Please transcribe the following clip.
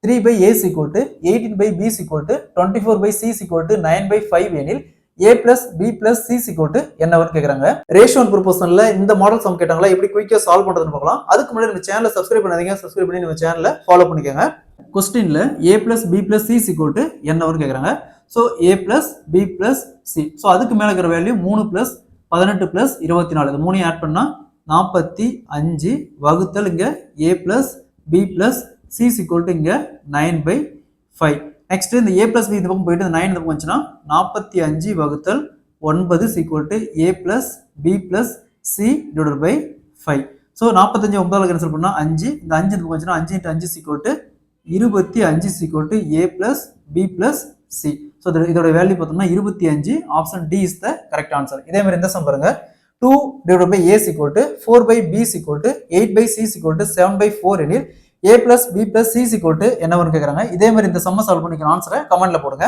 3 by a is equal to 18 by b is equal to 24 by c is equal to 9 by 5 எனில் a plus b plus c is equal to என்னவன்னு கேக்குறாங்க. Ratio and ப்ரொபோர்ஷன்ல இந்த model some கேட்டாங்களா, எப்படி குயிக்கா solve பண்றதுன்னு பார்க்கலாம். அதுக்கு முன்னாடி நம்ம சேனலை சப்ஸ்கிரைப் பண்ணாதீங்க, சப்ஸ்கிரைப் பண்ணி நம்ம சேனலை ஃபாலோ பண்ணிக்கோங்க. क्वेश्चनல a plus b plus c is equal to என்னவன்னு கேக்குறாங்க. So a plus b plus c. So அதுக்கு மேல இருக்கிற வேல்யூ 3 plus 18 plus 24. இது மூணையும் ஆட் பண்ணா 45 வகுத்தல் இங்க a plus b plus c is equal to இங்க 9 by 5. நெக்ஸ்ட் இந்த a plus b இந்த பக்கம் போயிட்டு 9 இந்த பக்கம் வந்துச்சுன்னா 45 வகுத்தல் 9 is equal to a plus b plus c divided by 5. So 45 9 cancel பண்ணா 5, இந்த 5 இந்த பக்கம் வந்துச்சுன்னா 5 into 5 is equal to 25 is equal to a plus b plus c. So இதோட வேல்யூ பார்த்தோம்னா 25. Option D is the correct answer. இதே மாதிரி இந்த சம் பாருங்க. 2 divided by a is equal to 4 by b is equal to 8 by c is equal to 7 by 4 எனில் a plus b plus c is equal to என்னவன்னு கேக்குறாங்க. இதே மாதிரி இந்த சம்ம சால்வ் பண்ணிக்கிற ஆன்சரை கமெண்ட்ல போடுங்க.